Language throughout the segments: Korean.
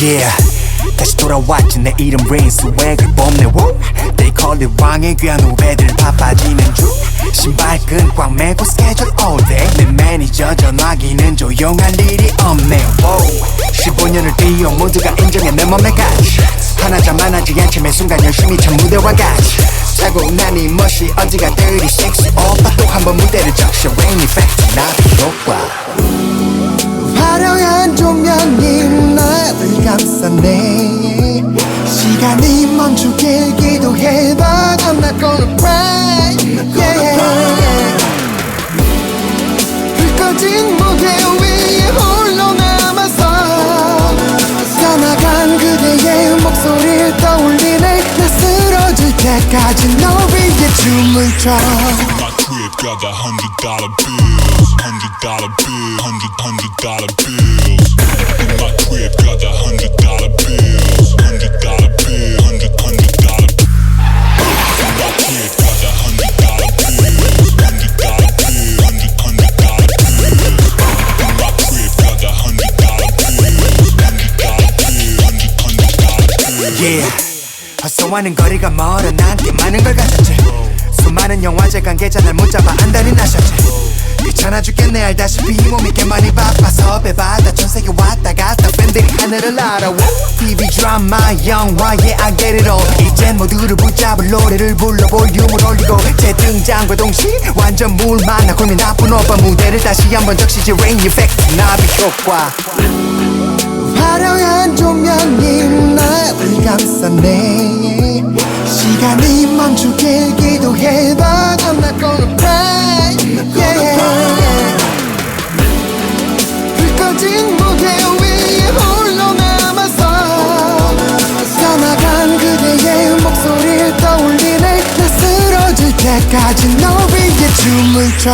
Yeah 다시 돌아왔지 내 이름 레인 스웩을 뽐내 Woo They call it 왕의 귀한 후배들 바빠지는 중 신발끈 꽉 매고 스케줄 all day 내 매니저 전화기는 조용할 일이 없네 Whoa 15년을 뛰어 모두가 인정해 내 맘의 가치 하나자만하지 않지 매 순간 열심히 참 무대와 같이 차고 나니 멋이 어디가 dirty sexy 오빠 또 한 번 무대를 적셔 Rain effect 나비 효과 화려한 조명이 나를 감싸네 시간이 멈추길 기도해도 I'm not gonna cry yeah. 불 꺼진 무대 위에 홀로 남아서 떠나간 그대의 목소리를 떠올리네 나 쓰러질 때까지 너 위에 춤을 춰 Got the $100 bills, $100 bills, $100 bills. In my crib, got the $100 bills, $100 bills, $100. In my crib, got the $100 bills, $100 bills, $100 bills. In my crib, got the $100 bills, $100 bills, $100 bills. Yeah 화소와는 거리가 멀어 난 꽤 많은 걸 가졌지 수많은 영화제 관계자 날 못잡아 안달이 나셨지 귀찮아 죽겠네 알다시피 이 몸이 꽤 많이 바빠서 배바다 전세계 왔다 갔다 팬들이 하늘을 날아와 TV 드라마 영화 yeah I get it all 이젠 모두를 붙잡을 노래를 불러 볼륨을 올리고 제 등장과 동시에 완전 물 만나 고민 나쁜 오빠 무대를 다시 한번 적시지 Rain effect 나비 효과 화려한 조명이 나를 감싸네 시간이 멈추길 기도해도 I'm not gonna cry yeah. 불 꺼진 무대 위에 홀로 남아서 떠나간 그대의 목소리를 떠올리네 나 쓰러질 때까지 너 위에 춤을 춰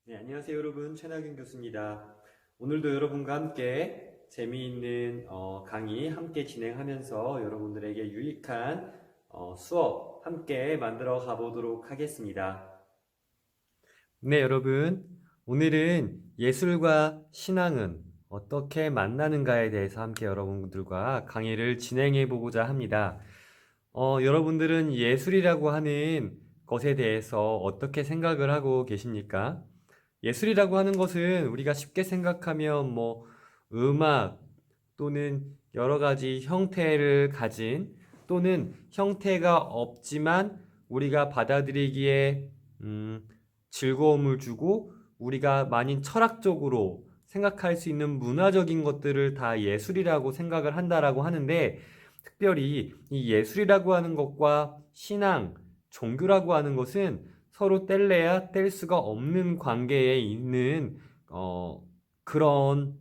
네, 안녕하세요 여러분, 최낙윤 교수입니다. 오늘도 여러분과 함께 재미있는 강의 함께 진행하면서 여러분들에게 유익한 수업 함께 만들어 가보도록 하겠습니다. 네 여러분, 오늘은 예술과 신앙은 어떻게 만나는가에 대해서 함께 여러분들과 강의를 진행해 보고자 합니다. 여러분들은 예술이라고 하는 것에 대해서 어떻게 생각을 하고 계십니까? 예술이라고 하는 것은 우리가 쉽게 생각하면 음악 또는 여러 가지 형태를 가진 또는 형태가 없지만 우리가 받아들이기에 즐거움을 주고 우리가 많이 철학적으로 생각할 수 있는 문화적인 것들을 다 예술이라고 생각을 한다라고 하는데 특별히 이 예술이라고 하는 것과 신앙, 종교라고 하는 것은 서로 뗄래야 뗄 수가 없는 관계에 있는 그런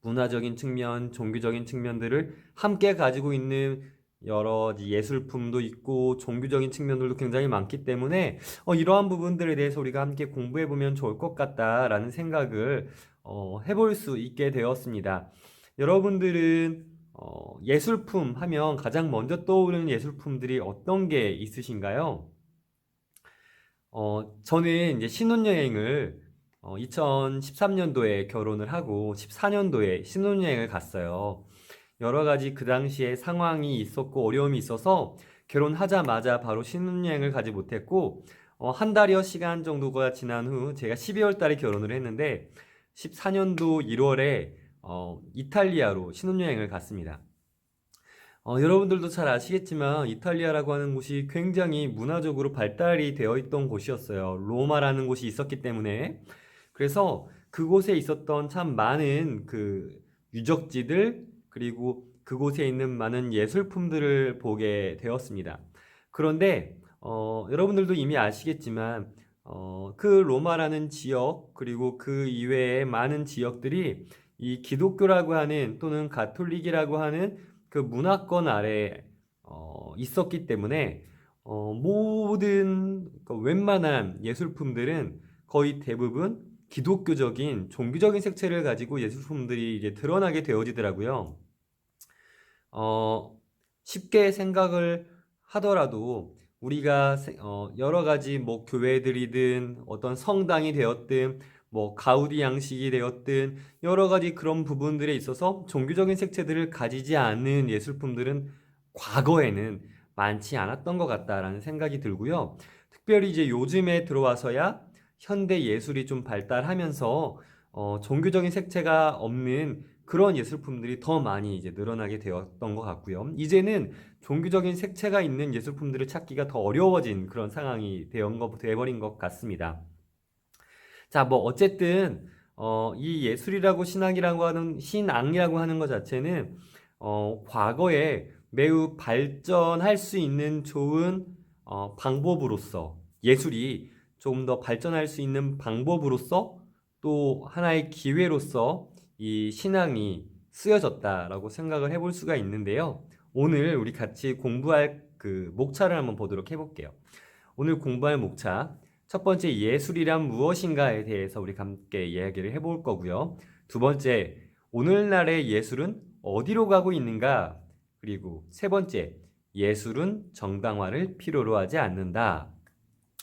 문화적인 측면, 종교적인 측면들을 함께 가지고 있는 여러 예술품도 있고 종교적인 측면들도 굉장히 많기 때문에 이러한 부분들에 대해서 우리가 함께 공부해보면 좋을 것 같다라는 생각을 해볼 수 있게 되었습니다. 여러분들은 예술품 하면 가장 먼저 떠오르는 예술품들이 어떤 게 있으신가요? 저는 이제 신혼여행을 2013년도에 결혼을 하고 14년도에 신혼여행을 갔어요. 여러 가지 그 당시에 상황이 있었고 어려움이 있어서 결혼하자마자 바로 신혼여행을 가지 못했고 한 달여 시간 정도가 지난 후 제가 12월 달에 결혼을 했는데 14년도 1월에 이탈리아로 신혼여행을 갔습니다. 여러분들도 잘 아시겠지만 이탈리아라고 하는 곳이 굉장히 문화적으로 발달이 되어 있던 곳이었어요. 로마라는 곳이 있었기 때문에. 그래서 그곳에 있었던 참 많은 그 유적지들 그리고 그곳에 있는 많은 예술품들을 보게 되었습니다. 그런데 여러분들도 이미 아시겠지만 그 로마라는 지역 그리고 그 이외의 많은 지역들이 이 기독교라고 하는 또는 가톨릭이라고 하는 그 문화권 아래 있었기 때문에 모든 그러니까 웬만한 예술품들은 거의 대부분 기독교적인 종교적인 색채를 가지고 예술품들이 이제 드러나게 되어지더라고요. 쉽게 생각을 하더라도 우리가 여러 가지 뭐 교회들이든 어떤 성당이 되었든 뭐 가우디 양식이 되었든 여러 가지 그런 부분들에 있어서 종교적인 색채들을 가지지 않는 예술품들은 과거에는 많지 않았던 것 같다라는 생각이 들고요. 특별히 이제 요즘에 들어와서야 현대 예술이 좀 발달하면서 종교적인 색채가 없는 그런 예술품들이 더 많이 이제 늘어나게 되었던 것 같고요. 이제는 종교적인 색채가 있는 예술품들을 찾기가 더 어려워진 그런 상황이 되어버린 것 같습니다. 자, 뭐 어쨌든 이 예술이라고 신앙이라고 하는 것 자체는 과거에 매우 발전할 수 있는 좋은 방법으로서 예술이 조금 더 발전할 수 있는 방법으로서 또 하나의 기회로서 이 신앙이 쓰여졌다라고 생각을 해볼 수가 있는데요. 오늘 우리 같이 공부할 그 목차를 한번 보도록 해볼게요. 오늘 공부할 목차 첫 번째 예술이란 무엇인가에 대해서 우리 함께 이야기를 해볼 거고요. 두 번째 오늘날의 예술은 어디로 가고 있는가? 그리고 세 번째 예술은 정당화를 필요로 하지 않는다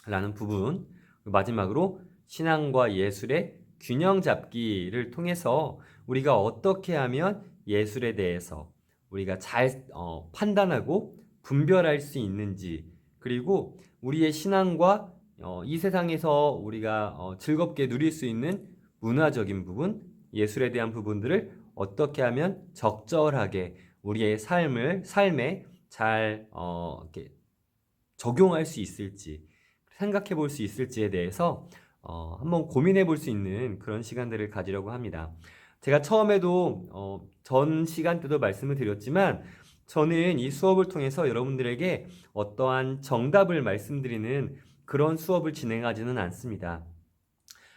라는 부분, 마지막으로 신앙과 예술의 균형 잡기를 통해서 우리가 어떻게 하면 예술에 대해서 우리가 잘 판단하고 분별할 수 있는지, 그리고 우리의 신앙과 이 세상에서 우리가 즐겁게 누릴 수 있는 문화적인 부분, 예술에 대한 부분들을 어떻게 하면 적절하게 우리의 삶에 잘 이렇게 적용할 수 있을지, 생각해 볼 수 있을지에 대해서 한번 고민해 볼 수 있는 그런 시간들을 가지려고 합니다. 제가 처음에도 전 시간 때도 말씀을 드렸지만 저는 이 수업을 통해서 여러분들에게 어떠한 정답을 말씀드리는 그런 수업을 진행하지는 않습니다.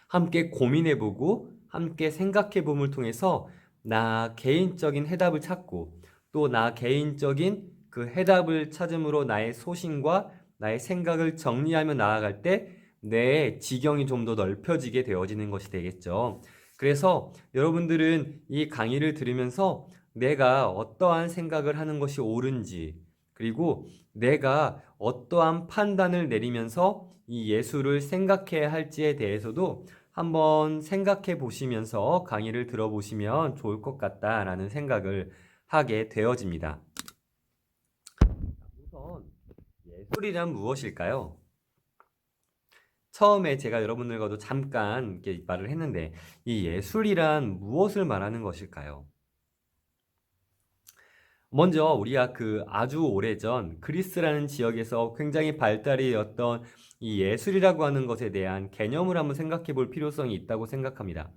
함께 고민해보고 함께 생각해봄을 통해서 나 개인적인 해답을 찾고 또 나 개인적인 그 해답을 찾음으로 나의 소신과 나의 생각을 정리하며 나아갈 때 내 지경이 좀 더 넓혀지게 되어지는 것이 되겠죠. 그래서 여러분들은 이 강의를 들으면서 내가 어떠한 생각을 하는 것이 옳은지, 그리고 내가 어떠한 판단을 내리면서 이 예술을 생각해야 할지에 대해서도 한번 생각해 보시면서 강의를 들어보시면 좋을 것 같다라는 생각을 하게 되어집니다. 우선 예술이란 무엇일까요? 처음에 제가 여러분들과도 잠깐 이렇게 말을 했는데 이 예술이란 무엇을 말하는 것일까요? 먼저 우리가 그 아주 오래전 그리스라는 지역에서 굉장히 발달이 되었던 이 예술이라고 하는 것에 대한 개념을 한번 생각해 볼 필요성이 있다고 생각합니다.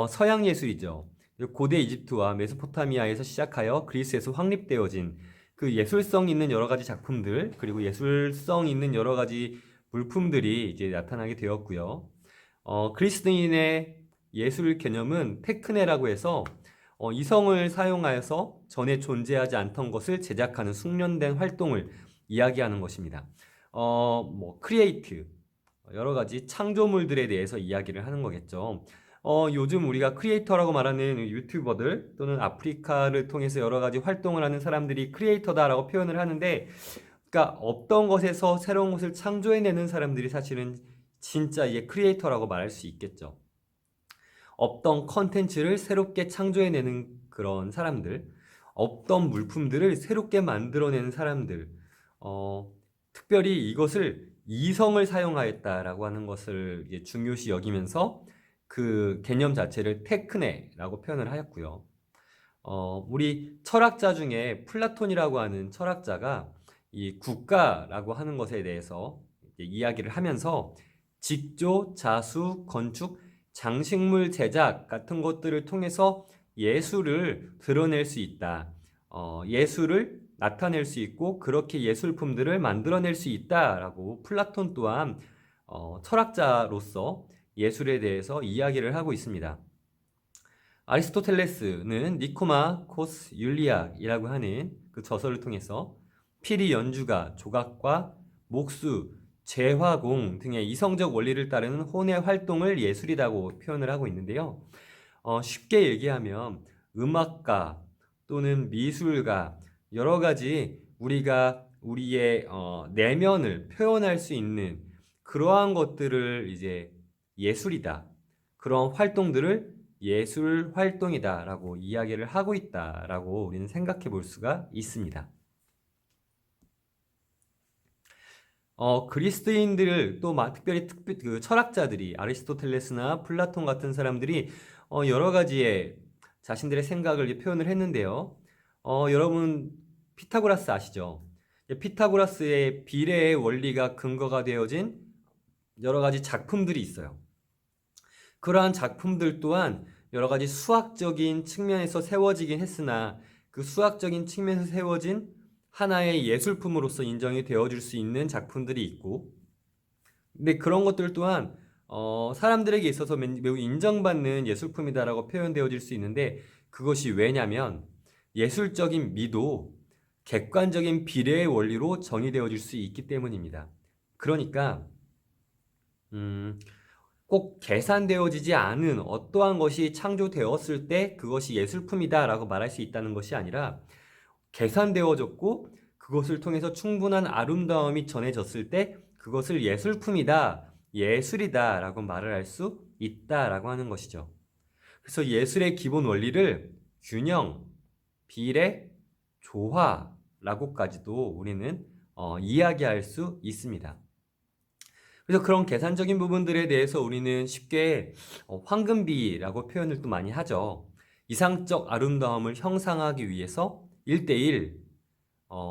서양 예술이죠. 고대 이집트와 메소포타미아에서 시작하여 그리스에서 확립되어진 그 예술성 있는 여러 가지 작품들, 그리고 예술성 있는 여러 가지 물품들이 이제 나타나게 되었고요. 그리스인의 예술 개념은 테크네라고 해서 이성을 사용하여서 전에 존재하지 않던 것을 제작하는 숙련된 활동을 이야기하는 것입니다. 크리에이트, 여러 가지 창조물들에 대해서 이야기를 하는 거겠죠. 요즘 우리가 크리에이터라고 말하는 유튜버들 또는 아프리카를 통해서 여러 가지 활동을 하는 사람들이 크리에이터다라고 표현을 하는데, 그러니까 없던 것에서 새로운 것을 창조해내는 사람들이 사실은 진짜 이게 크리에이터라고 말할 수 있겠죠. 없던 컨텐츠를 새롭게 창조해내는 그런 사람들, 없던 물품들을 새롭게 만들어내는 사람들, 특별히 이것을 이성을 사용하였다라고 하는 것을 이제 중요시 여기면서 그 개념 자체를 테크네라고 표현을 하였고요. 우리 철학자 중에 플라톤이라고 하는 철학자가 이 국가라고 하는 것에 대해서 이야기를 하면서 직조, 자수, 건축, 장식물 제작 같은 것들을 통해서 예술을 드러낼 수 있다. 예술을 나타낼 수 있고 그렇게 예술품들을 만들어낼 수 있다라고 플라톤 또한 철학자로서 예술에 대해서 이야기를 하고 있습니다. 아리스토텔레스는 니코마코스 율리학이라고 하는 그 저서를 통해서 피리 연주가 조각과 목수, 재화공 등의 이성적 원리를 따르는 혼의 활동을 예술이라고 표현을 하고 있는데요. 쉽게 얘기하면 음악가 또는 미술가 여러 가지 우리가 우리의 내면을 표현할 수 있는 그러한 것들을 이제 예술이다. 그런 활동들을 예술 활동이다라고 이야기를 하고 있다라고 우리는 생각해 볼 수가 있습니다. 그리스인들을 또 특별히 그 철학자들이 아리스토텔레스나 플라톤 같은 사람들이 여러 가지의 자신들의 생각을 표현을 했는데요. 여러분 피타고라스 아시죠? 피타고라스의 비례의 원리가 근거가 되어진 여러 가지 작품들이 있어요. 그러한 작품들 또한 여러 가지 수학적인 측면에서 세워지긴 했으나 그 수학적인 측면에서 세워진 하나의 예술품으로서 인정이 되어줄 수 있는 작품들이 있고, 근데 그런 것들 또한 사람들에게 있어서 매우 인정받는 예술품이다라고 표현되어질 수 있는데, 그것이 왜냐면 예술적인 미도 객관적인 비례의 원리로 정의되어질 수 있기 때문입니다. 그러니까 꼭 계산되어지지 않은 어떠한 것이 창조되었을 때 그것이 예술품이다라고 말할 수 있다는 것이 아니라, 계산되어졌고 그것을 통해서 충분한 아름다움이 전해졌을 때 그것을 예술품이다, 예술이다 라고 말을 할 수 있다라고 하는 것이죠. 그래서 예술의 기본 원리를 균형, 비례, 조화라고까지도 우리는 이야기할 수 있습니다. 그래서 그런 계산적인 부분들에 대해서 우리는 쉽게 황금비라고 표현을 또 많이 하죠. 이상적 아름다움을 형상하기 위해서 1대1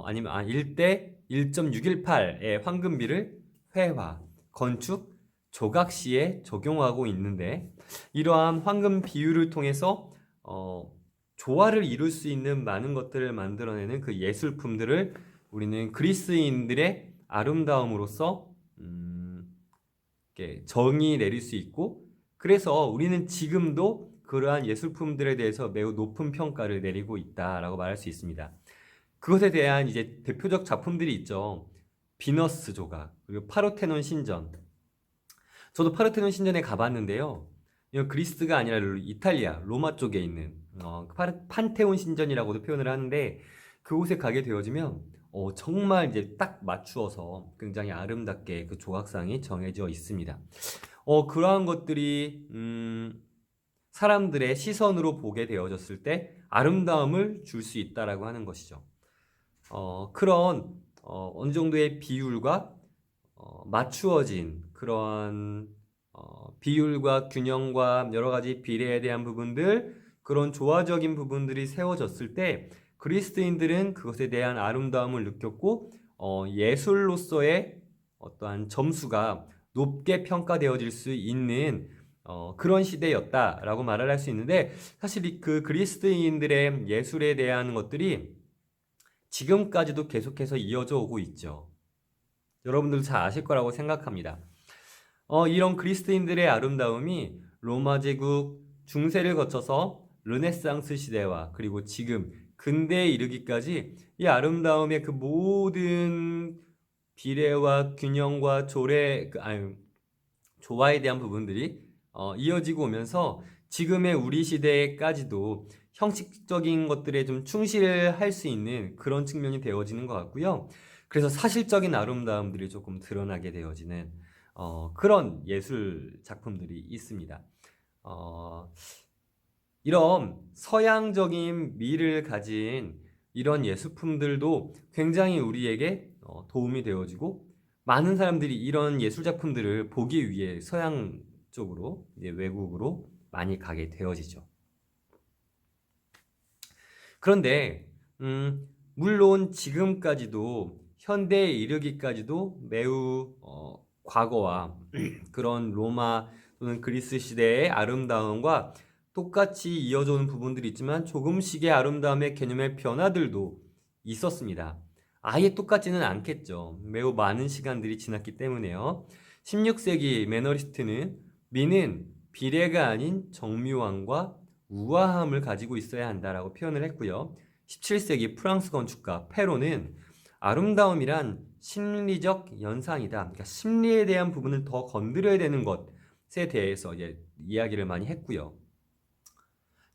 아니면 1대 1.618의 황금비를 회화, 건축, 조각시에 적용하고 있는데, 이러한 황금 비율을 통해서 조화를 이룰 수 있는 많은 것들을 만들어내는 그 예술품들을 우리는 그리스인들의 아름다움으로써 정의 내릴 수 있고, 그래서 우리는 지금도 그러한 예술품들에 대해서 매우 높은 평가를 내리고 있다라고 말할 수 있습니다. 그것에 대한 이제 대표적 작품들이 있죠. 비너스 조각, 그리고 파르테논 신전. 저도 파르테논 신전에 가봤는데요. 이건 그리스가 아니라 이탈리아, 로마 쪽에 있는 판테온 신전이라고도 표현을 하는데, 그곳에 가게 되어지면 정말 이제 딱 맞추어서 굉장히 아름답게 그 조각상이 정해져 있습니다. 그러한 것들이 사람들의 시선으로 보게 되어졌을 때 아름다움을 줄 수 있다라고 하는 것이죠. 그런 어느 정도의 비율과 맞추어진 그러한 비율과 균형과 여러 가지 비례에 대한 부분들, 그런 조화적인 부분들이 세워졌을 때 그리스도인들은 그것에 대한 아름다움을 느꼈고 예술로서의 어떠한 점수가 높게 평가되어질 수 있는 그런 시대였다라고 말을 할 수 있는데, 사실 그 그리스도인들의 예술에 대한 것들이 지금까지도 계속해서 이어져 오고 있죠. 여러분들 잘 아실 거라고 생각합니다. 이런 그리스도인들의 아름다움이 로마 제국 중세를 거쳐서 르네상스 시대와 그리고 지금 근대에 이르기까지 이 아름다움의 그 모든 비례와 균형과 조화에 대한 부분들이 이어지고 오면서 지금의 우리 시대까지도 형식적인 것들에 좀 충실할 수 있는 그런 측면이 되어지는 것 같고요. 그래서 사실적인 아름다움들이 조금 드러나게 되어지는 그런 예술 작품들이 있습니다. 이런 서양적인 미를 가진 이런 예술품들도 굉장히 우리에게 도움이 되어지고, 많은 사람들이 이런 예술 작품들을 보기 위해 서양 쪽으로, 외국으로 많이 가게 되어지죠. 그런데 물론 지금까지도 현대에 이르기까지도 매우 과거와 그런 로마 또는 그리스 시대의 아름다움과 똑같이 이어져 오는 부분들이 있지만 조금씩의 아름다움의 개념의 변화들도 있었습니다. 아예 똑같지는 않겠죠. 매우 많은 시간들이 지났기 때문에요. 16세기 매너리스트는 미는 비례가 아닌 정묘함과 우아함을 가지고 있어야 한다라고 표현을 했고요. 17세기 프랑스 건축가 페로는 아름다움이란 심리적 연상이다. 그러니까 심리에 대한 부분을 더 건드려야 되는 것에 대해서 이제 이야기를 많이 했고요.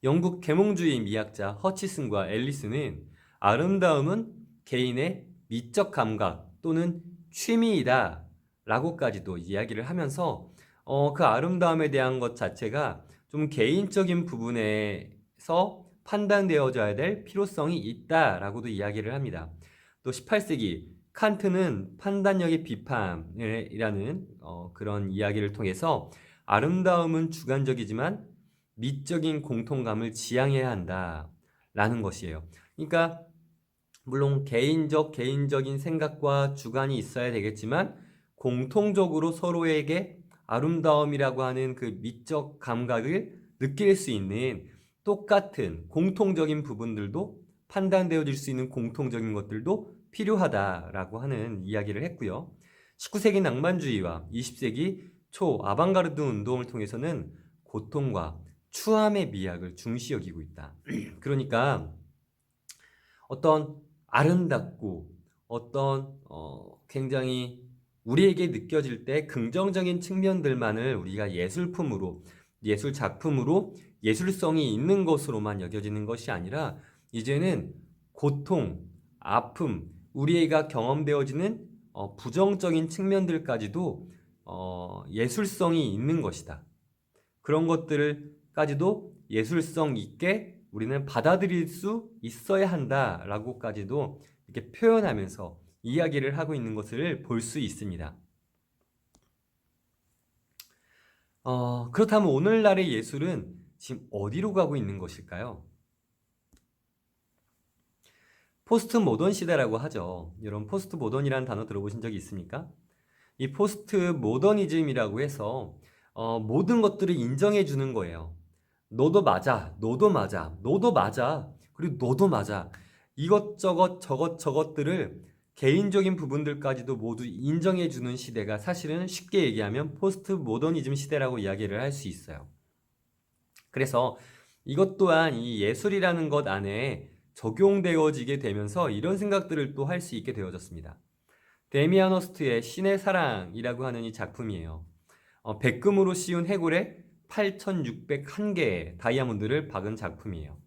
영국 계몽주의 미학자 허치슨과 앨리스는 아름다움은 개인의 미적 감각 또는 취미이다 라고까지도 이야기를 하면서 그 아름다움에 대한 것 자체가 좀 개인적인 부분에서 판단되어져야 될 필요성이 있다라고도 이야기를 합니다. 또 18세기 칸트는 판단력의 비판이라는 그런 이야기를 통해서 아름다움은 주관적이지만 미적인 공통감을 지향해야 한다라는 것이에요. 그러니까 물론 개인적인 생각과 주관이 있어야 되겠지만 공통적으로 서로에게 아름다움이라고 하는 그 미적 감각을 느낄 수 있는 똑같은 공통적인 부분들도 판단되어질 수 있는 공통적인 것들도 필요하다라고 하는 이야기를 했고요. 19세기 낭만주의와 20세기 초 아방가르드 운동을 통해서는 고통과 추함의 미학을 중시 여기고 있다. 그러니까 어떤 아름답고 어떤 굉장히 우리에게 느껴질 때 긍정적인 측면들만을 우리가 예술품으로, 예술 작품으로 예술성이 있는 것으로만 여겨지는 것이 아니라 이제는 고통, 아픔, 우리가 경험되어지는 부정적인 측면들까지도 예술성이 있는 것이다. 그런 것들까지도 예술성 있게 우리는 받아들일 수 있어야 한다라고까지도 이렇게 표현하면서 이야기를 하고 있는 것을 볼 수 있습니다. 그렇다면 오늘날의 예술은 지금 어디로 가고 있는 것일까요? 포스트 모던 시대라고 하죠. 여러분 포스트 모던이라는 단어 들어보신 적이 있습니까? 이 포스트 모더니즘이라고 해서 모든 것들을 인정해 주는 거예요. 너도 맞아, 너도 맞아, 너도 맞아, 그리고 너도 맞아. 이것저것 저것들을 개인적인 부분들까지도 모두 인정해 주는 시대가 사실은 쉽게 얘기하면 포스트 모더니즘 시대라고 이야기를 할 수 있어요. 그래서 이것 또한 이 예술이라는 것 안에 적용되어지게 되면서 이런 생각들을 또 할 수 있게 되어졌습니다. 데미안 허스트의 신의 사랑이라고 하는 이 작품이에요. 백금으로 씌운 해골에 8,601개의 다이아몬드를 박은 작품이에요.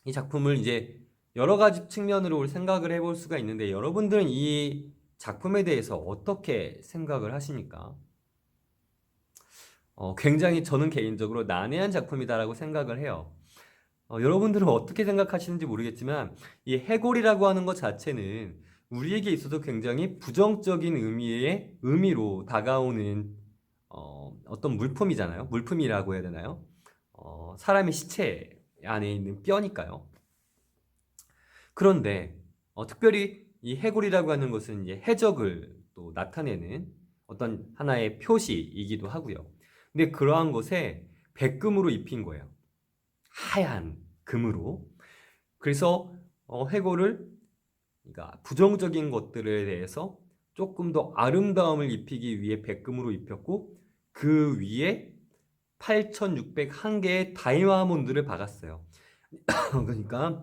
이 작품을 이제 여러 가지 측면으로 생각을 해볼 수가 있는데 여러분들은 이 작품에 대해서 어떻게 생각을 하십니까? 굉장히 저는 개인적으로 난해한 작품이다라고 생각을 해요. 여러분들은 어떻게 생각하시는지 모르겠지만 이 해골이라고 하는 것 자체는 우리에게 있어서 굉장히 부정적인 의미로 다가오는 어떤 물품이잖아요. 물품이라고 해야 되나요? 사람의 시체 안에 있는 뼈니까요. 그런데 특별히 이 해골이라고 하는 것은 이제 해적을 또 나타내는 어떤 하나의 표시이기도 하고요. 근데 그러한 것에 백금으로 입힌 거예요. 하얀 금으로. 그래서 해골을 그러니까 부정적인 것들에 대해서 조금 더 아름다움을 입히기 위해 백금으로 입혔고 그 위에 8,601개의 다이아몬드를 박았어요. 그러니까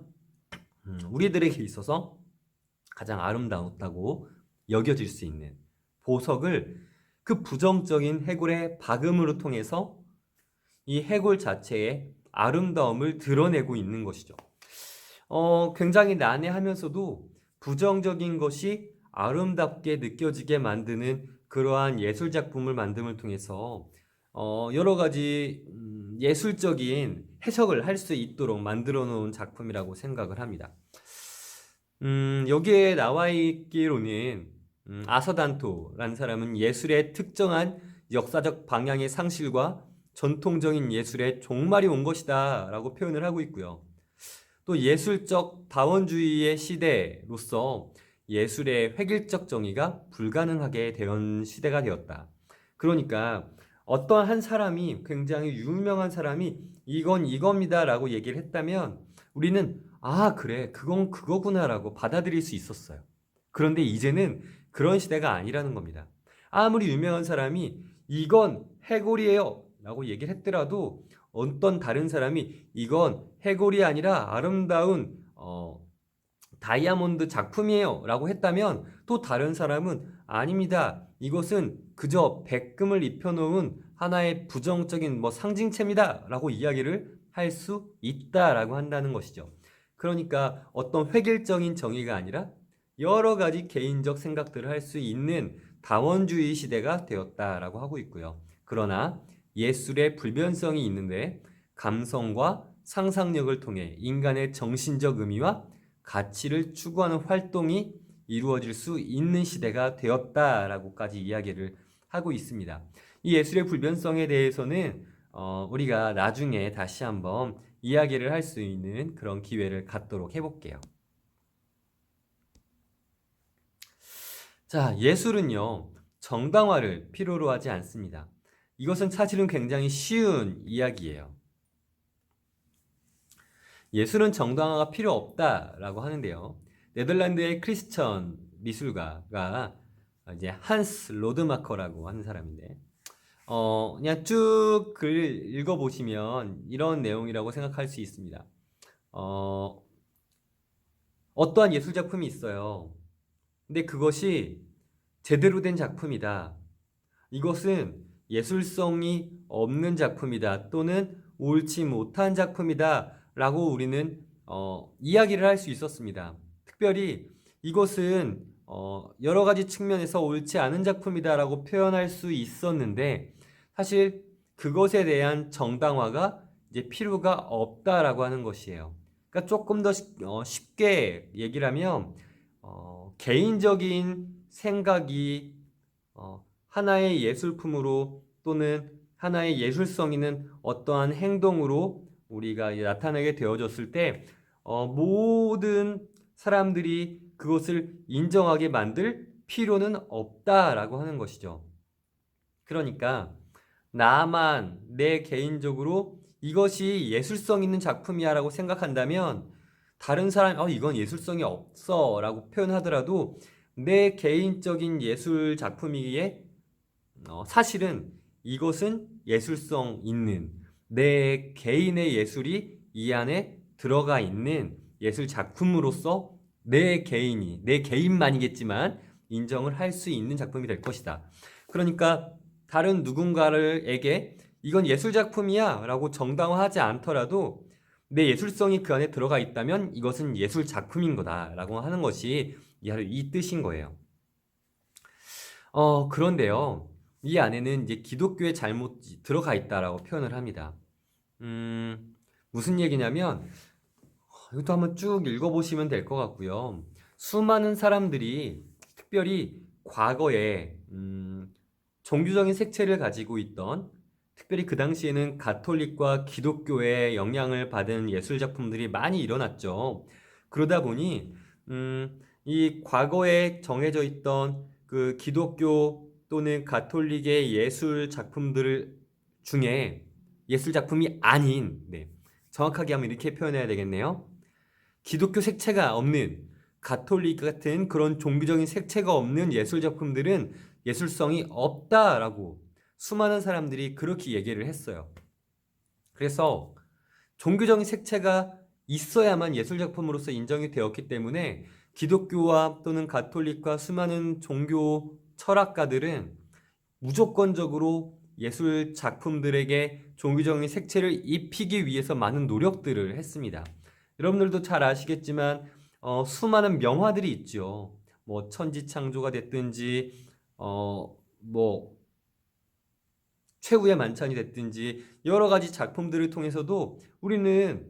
우리들에게 있어서 가장 아름다웠다고 여겨질 수 있는 보석을 그 부정적인 해골의 박음으로 통해서 이 해골 자체의 아름다움을 드러내고 있는 것이죠. 굉장히 난해하면서도 부정적인 것이 아름답게 느껴지게 만드는 그러한 예술 작품을 만듦을 통해서 여러 가지 예술적인 해석을 할 수 있도록 만들어 놓은 작품이라고 생각을 합니다. 여기에 나와 있기로는 아서단토라는 사람은 예술의 특정한 역사적 방향의 상실과 전통적인 예술의 종말이 온 것이다 라고 표현을 하고 있고요. 또 예술적 다원주의의 시대로서 예술의 획일적 정의가 불가능하게 된 시대가 되었다. 그러니까 어떤 한 사람이 굉장히 유명한 사람이 이건 이겁니다 라고 얘기를 했다면 우리는 아 그래 그건 그거구나 라고 받아들일 수 있었어요. 그런데 이제는 그런 시대가 아니라는 겁니다. 아무리 유명한 사람이 이건 해골이에요 라고 얘기를 했더라도 어떤 다른 사람이 이건 해골이 아니라 아름다운 다이아몬드 작품이에요 라고 했다면 또 다른 사람은 아닙니다. 이것은 그저 백금을 입혀놓은 하나의 부정적인 상징체입니다 라고 이야기를 할 수 있다라고 한다는 것이죠. 그러니까 어떤 획일적인 정의가 아니라 여러 가지 개인적 생각들을 할 수 있는 다원주의 시대가 되었다라고 하고 있고요. 그러나 예술의 불변성이 있는데 감성과 상상력을 통해 인간의 정신적 의미와 가치를 추구하는 활동이 이루어질 수 있는 시대가 되었다라고까지 이야기를 하고 있습니다. 이 예술의 불변성에 대해서는 우리가 나중에 다시 한번 이야기를 할 수 있는 그런 기회를 갖도록 해볼게요. 자, 예술은요, 정당화를 필요로 하지 않습니다. 이것은 사실은 굉장히 쉬운 이야기예요. 예술은 정당화가 필요 없다라고 하는데요. 네덜란드의 크리스천 미술가가 이제 한스 로드마커라고 하는 사람인데, 그냥 쭉 글 읽어보시면 이런 내용이라고 생각할 수 있습니다. 어떠한 예술 작품이 있어요. 근데 그것이 제대로 된 작품이다. 이것은 예술성이 없는 작품이다. 또는 옳지 못한 작품이다. 라고 우리는 이야기를 할 수 있었습니다. 특별히 이것은 여러 가지 측면에서 옳지 않은 작품이다 라고 표현할 수 있었는데 사실 그것에 대한 정당화가 이제 필요가 없다라고 하는 것이에요. 그러니까 조금 더 쉽게 얘기를 하면 개인적인 생각이 하나의 예술품으로 또는 하나의 예술성 있는 어떠한 행동으로 우리가 나타나게 되어졌을 때 모든 사람들이 그것을 인정하게 만들 필요는 없다라고 하는 것이죠. 그러니까 나만 내 개인적으로 이것이 예술성 있는 작품이야 라고 생각한다면 다른 사람이 이건 예술성이 없어 라고 표현하더라도 내 개인적인 예술 작품이기에 사실은 이것은 예술성 있는 내 개인의 예술이 이 안에 들어가 있는 예술 작품으로서 내 개인만이겠지만 인정을 할 수 있는 작품이 될 것이다. 그러니까 다른 누군가에게 이건 예술 작품이야 라고 정당화하지 않더라도 내 예술성이 그 안에 들어가 있다면 이것은 예술 작품인 거다 라고 하는 것이 이 뜻인 거예요. 그런데요, 이 안에는 이제 기독교의 잘못이 들어가 있다라고 표현을 합니다. 무슨 얘기냐면 이것도 한번 쭉 읽어보시면 될 것 같고요. 수많은 사람들이 특별히 과거에 종교적인 색채를 가지고 있던, 특별히 그 당시에는 가톨릭과 기독교의 영향을 받은 예술 작품들이 많이 일어났죠. 그러다 보니 이 과거에 정해져 있던 그 기독교 또는 가톨릭의 예술 작품들 중에 예술 작품이 아닌, 정확하게 하면 이렇게 표현해야 되겠네요. 기독교 색채가 없는, 가톨릭 같은 그런 종교적인 색채가 없는 예술 작품들은 예술성이 없다라고 수많은 사람들이 그렇게 얘기를 했어요. 그래서 종교적인 색채가 있어야만 예술 작품으로서 인정이 되었기 때문에 기독교와 또는 가톨릭과 수많은 종교 철학가들은 무조건적으로 예술 작품들에게 종교적인 색채를 입히기 위해서 많은 노력들을 했습니다. 여러분들도 잘 아시겠지만 수많은 명화들이 있죠. 천지창조가 됐든지 최후의 만찬이 됐든지 여러 가지 작품들을 통해서도 우리는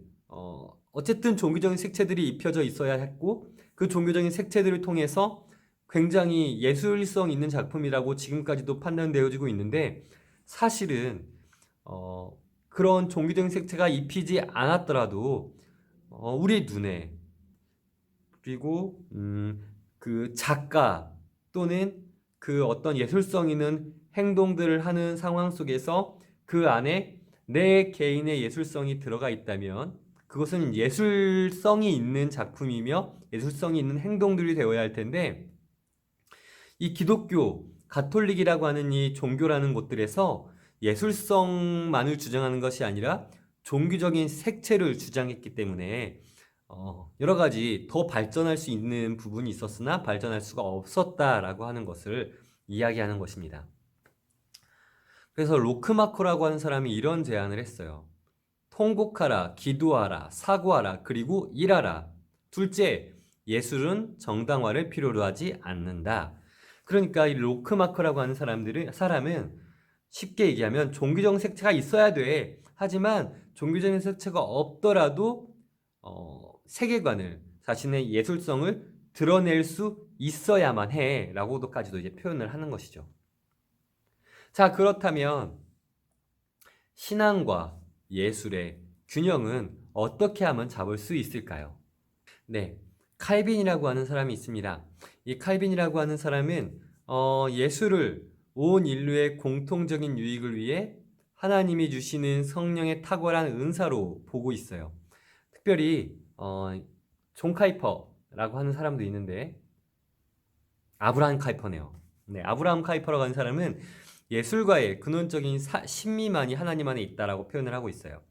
어쨌든 종교적인 색채들이 입혀져 있어야 했고 그 종교적인 색채들을 통해서 굉장히 예술성 있는 작품이라고 지금까지도 판단되어지고 있는데 사실은 그런 종교적인 색채가 입히지 않았더라도 우리 눈에 그리고 그 작가 또는 그 어떤 예술성 있는 행동들을 하는 상황 속에서 그 안에 내 개인의 예술성이 들어가 있다면 그것은 예술성이 있는 작품이며 예술성이 있는 행동들이 되어야 할 텐데 이 기독교, 가톨릭이라고 하는 이 종교라는 곳들에서 예술성만을 주장하는 것이 아니라 종교적인 색채를 주장했기 때문에 여러 가지 더 발전할 수 있는 부분이 있었으나 발전할 수가 없었다라고 하는 것을 이야기하는 것입니다. 그래서 로크마커라고 하는 사람이 이런 제안을 했어요. 통곡하라, 기도하라, 사고하라, 그리고 일하라. 둘째, 예술은 정당화를 필요로 하지 않는다. 그러니까 이 로크마커라고 하는 사람은 쉽게 얘기하면 종교적 색채가 있어야 돼. 하지만 종교적인 색채가 없더라도 세계관을, 자신의 예술성을 드러낼 수 있어야만 해 라고도까지도 이제 표현을 하는 것이죠. 자, 그렇다면 신앙과 예술의 균형은 어떻게 하면 잡을 수 있을까요? 네, 칼빈이라고 하는 사람이 있습니다. 이 칼빈이라고 하는 사람은 예술을 온 인류의 공통적인 유익을 위해 하나님이 주시는 성령의 탁월한 은사로 보고 있어요. 특별히 존 카이퍼라고 하는 사람도 있는데, 아브라함 카이퍼네요. 네, 아브라함 카이퍼라고 하는 사람은 예술가의 근원적인 신미만이 하나님 안에 있다라고 표현을 하고 있어요.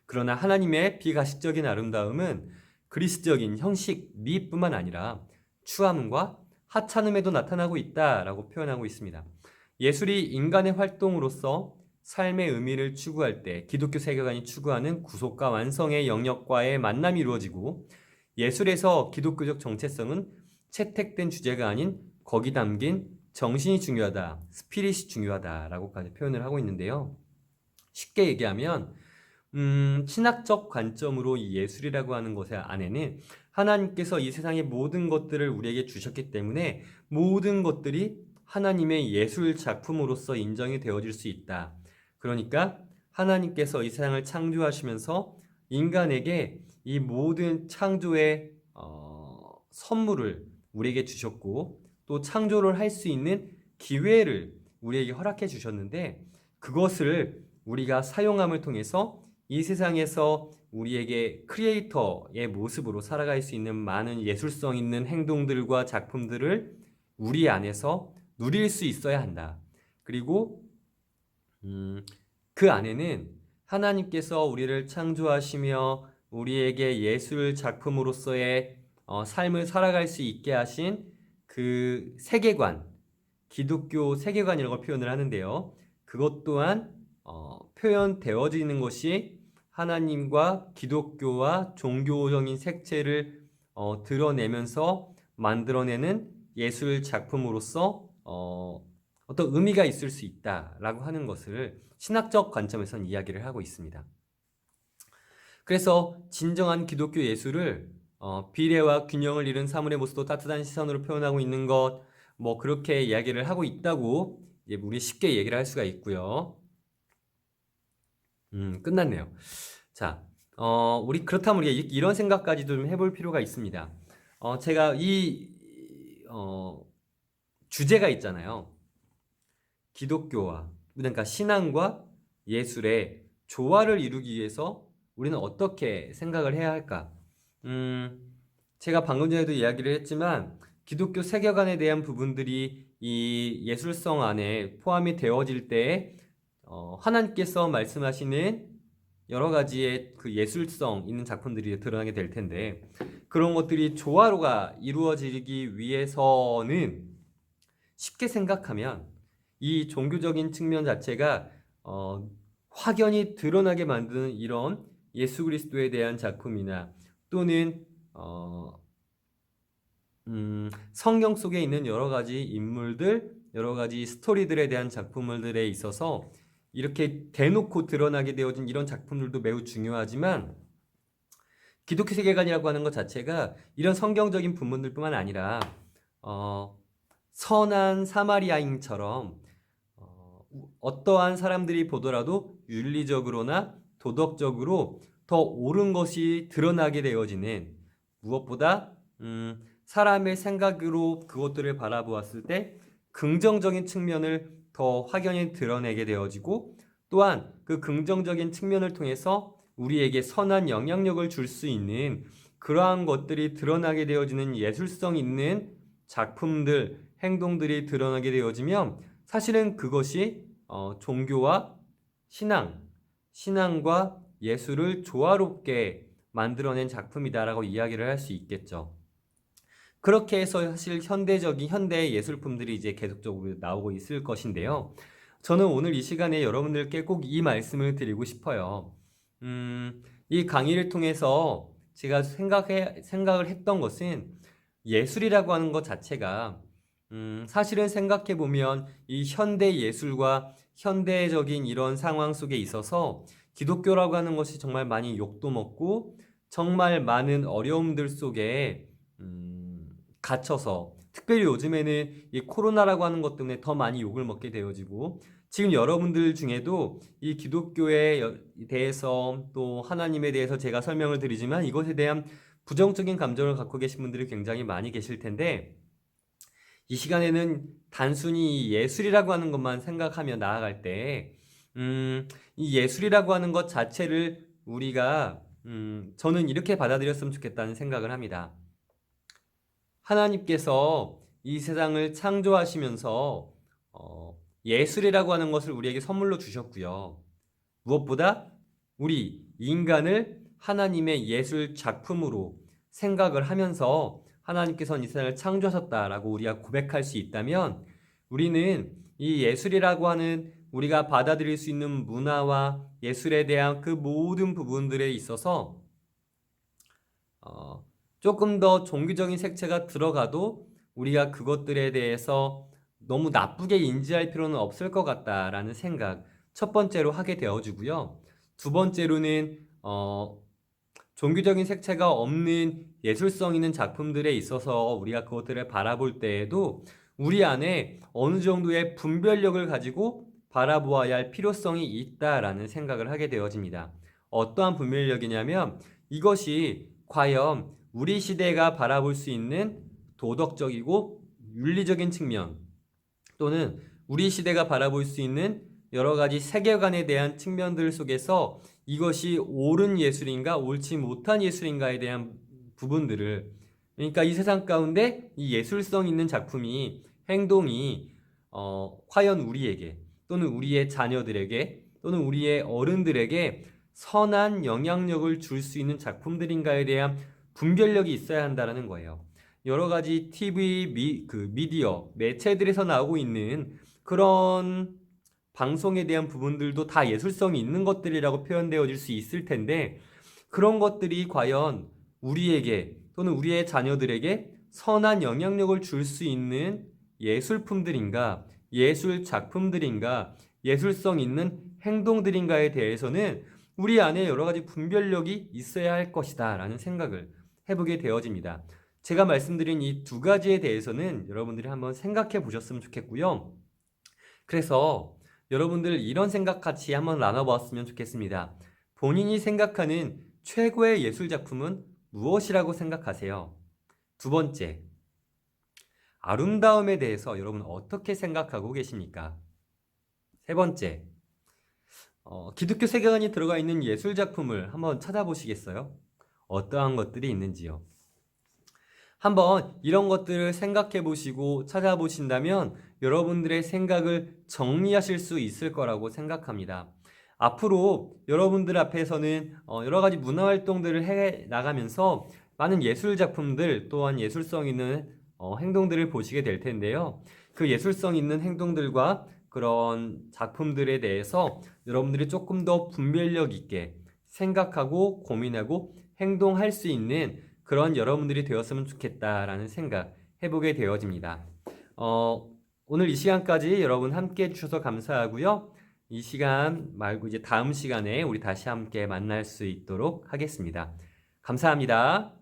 그러나 하나님의 비가시적인 아름다움은 그리스적인 형식, 미뿐만 아니라 추함과 하찮음에도 나타나고 있다라고 표현하고 있습니다. 예술이 인간의 활동으로서 삶의 의미를 추구할 때 기독교 세계관이 추구하는 구속과 완성의 영역과의 만남이 이루어지고, 예술에서 기독교적 정체성은 채택된 주제가 아닌 거기 담긴 정신이 중요하다, 스피릿이 중요하다라고까지 표현을 하고 있는데요. 쉽게 얘기하면 신학적 관점으로 이 예술이라고 하는 것의 안에는 하나님께서 이 세상의 모든 것들을 우리에게 주셨기 때문에 모든 것들이 하나님의 예술 작품으로서 인정이 되어질 수 있다. 그러니까 하나님께서 이 세상을 창조하시면서 인간에게 이 모든 창조의 선물을 우리에게 주셨고, 또 창조를 할 수 있는 기회를 우리에게 허락해 주셨는데, 그것을 우리가 사용함을 통해서 이 세상에서 우리에게 크리에이터의 모습으로 살아갈 수 있는 많은 예술성 있는 행동들과 작품들을 우리 안에서 누릴 수 있어야 한다. 그리고 그 안에는 하나님께서 우리를 창조하시며 우리에게 예술 작품으로서의 삶을 살아갈 수 있게 하신 그 세계관, 기독교 세계관이라고 표현을 하는데요. 그것 또한 표현되어지는 것이 하나님과 기독교와 종교적인 색채를 드러내면서 만들어내는 예술 작품으로서 어떤 의미가 있을 수 있다라고 하는 것을 신학적 관점에서는 이야기를 하고 있습니다. 그래서 진정한 기독교 예술을 비례와 균형을 이룬 사물의 모습도 따뜻한 시선으로 표현하고 있는 것, 뭐 그렇게 이야기를 하고 있다고 이제 우리 쉽게 얘기를 할 수가 있고요. 끝났네요. 자, 우리 그렇다면 우리가 이런 생각까지도 좀 해볼 필요가 있습니다. 제가 주제가 있잖아요. 기독교와, 그러니까 신앙과 예술의 조화를 이루기 위해서 우리는 어떻게 생각을 해야 할까? 제가 방금 전에도 이야기를 했지만 기독교 세계관에 대한 부분들이 이 예술성 안에 포함이 되어질 때 하나님께서 말씀하시는 여러 가지의 그 예술성 있는 작품들이 드러나게 될 텐데, 그런 것들이 조화로가 이루어지기 위해서는 쉽게 생각하면 이 종교적인 측면 자체가 확연히 드러나게 만드는 이런 예수 그리스도에 대한 작품이나 또는 성경 속에 있는 여러 가지 인물들, 여러 가지 스토리들에 대한 작품들에 있어서 이렇게 대놓고 드러나게 되어진 이런 작품들도 매우 중요하지만, 기독교 세계관이라고 하는 것 자체가 이런 성경적인 부분들뿐만 아니라 선한 사마리아인처럼 어떠한 사람들이 보더라도 윤리적으로나 도덕적으로 더 옳은 것이 드러나게 되어지는, 무엇보다 사람의 생각으로 그것들을 바라보았을 때 긍정적인 측면을 더 확연히 드러내게 되어지고, 또한 그 긍정적인 측면을 통해서 우리에게 선한 영향력을 줄 수 있는 그러한 것들이 드러나게 되어지는 예술성 있는 작품들, 행동들이 드러나게 되어지면 사실은 그것이 종교와 신앙과 예술을 조화롭게 만들어낸 작품이다라고 이야기를 할 수 있겠죠. 그렇게 해서 사실 현대 예술품들이 이제 계속적으로 나오고 있을 것인데요. 저는 오늘 이 시간에 여러분들께 꼭 이 말씀을 드리고 싶어요. 이 강의를 통해서 제가 생각을 했던 것은 예술이라고 하는 것 자체가 사실은 생각해보면 이 현대 예술과 현대적인 이런 상황 속에 있어서 기독교라고 하는 것이 정말 많이 욕도 먹고 정말 많은 어려움들 속에 갇혀서 특별히 요즘에는 이 코로나라고 하는 것 때문에 더 많이 욕을 먹게 되어지고 지금 여러분들 중에도 이 기독교에 대해서 또 하나님에 대해서 제가 설명을 드리지만 이것에 대한 부정적인 감정을 갖고 계신 분들이 굉장히 많이 계실 텐데 이 시간에는 단순히 예술이라고 하는 것만 생각하며 나아갈 때 이 예술이라고 하는 것 자체를 우리가 저는 이렇게 받아들였으면 좋겠다는 생각을 합니다. 하나님께서 이 세상을 창조하시면서 예술이라고 하는 것을 우리에게 선물로 주셨고요. 무엇보다 우리 인간을 하나님의 예술 작품으로 생각을 하면서 하나님께서는 이 세상을 창조하셨다라고 우리가 고백할 수 있다면 우리는 이 예술이라고 하는 우리가 받아들일 수 있는 문화와 예술에 대한 그 모든 부분들에 있어서 조금 더 종교적인 색채가 들어가도 우리가 그것들에 대해서 너무 나쁘게 인지할 필요는 없을 것 같다라는 생각 첫 번째로 하게 되어지고요. 두 번째로는 종교적인 색채가 없는 예술성 있는 작품들에 있어서 우리가 그것들을 바라볼 때에도 우리 안에 어느 정도의 분별력을 가지고 바라보아야 할 필요성이 있다라는 생각을 하게 되어집니다. 어떠한 분별력이냐면 이것이 과연 우리 시대가 바라볼 수 있는 도덕적이고 윤리적인 측면 또는 우리 시대가 바라볼 수 있는 여러 가지 세계관에 대한 측면들 속에서 이것이 옳은 예술인가 옳지 못한 예술인가에 대한 부분들을 그러니까 이 세상 가운데 이 예술성 있는 작품이 행동이 과연 우리에게 또는 우리의 자녀들에게 또는 우리의 어른들에게 선한 영향력을 줄 수 있는 작품들인가에 대한 분별력이 있어야 한다는 거예요. 여러 가지 TV, 미디어, 매체들에서 나오고 있는 그런 방송에 대한 부분들도 다 예술성이 있는 것들이라고 표현되어질 수 있을 텐데 그런 것들이 과연 우리에게 또는 우리의 자녀들에게 선한 영향력을 줄 수 있는 예술품들인가, 예술 작품들인가, 예술성 있는 행동들인가에 대해서는 우리 안에 여러 가지 분별력이 있어야 할 것이다 라는 생각을 해보게 되어집니다. 제가 말씀드린 이 두 가지에 대해서는 여러분들이 한번 생각해 보셨으면 좋겠고요. 그래서 여러분들 이런 생각 같이 한번 나눠보았으면 좋겠습니다. 본인이 생각하는 최고의 예술 작품은 무엇이라고 생각하세요? 두 번째, 아름다움에 대해서 여러분 어떻게 생각하고 계십니까? 세 번째, 기독교 세계관이 들어가 있는 예술 작품을 한번 찾아보시겠어요? 어떠한 것들이 있는지요? 한번 이런 것들을 생각해 보시고 찾아보신다면 여러분들의 생각을 정리하실 수 있을 거라고 생각합니다. 앞으로 여러분들 앞에서는 여러 가지 문화활동들을 해 나가면서 많은 예술 작품들 또한 예술성 있는 행동들을 보시게 될 텐데요. 그 예술성 있는 행동들과 그런 작품들에 대해서 여러분들이 조금 더 분별력 있게 생각하고 고민하고 행동할 수 있는 그런 여러분들이 되었으면 좋겠다라는 생각 해보게 되어집니다. 오늘 이 시간까지 여러분 함께 해주셔서 감사하고요. 이 시간 말고 이제 다음 시간에 우리 다시 함께 만날 수 있도록 하겠습니다. 감사합니다.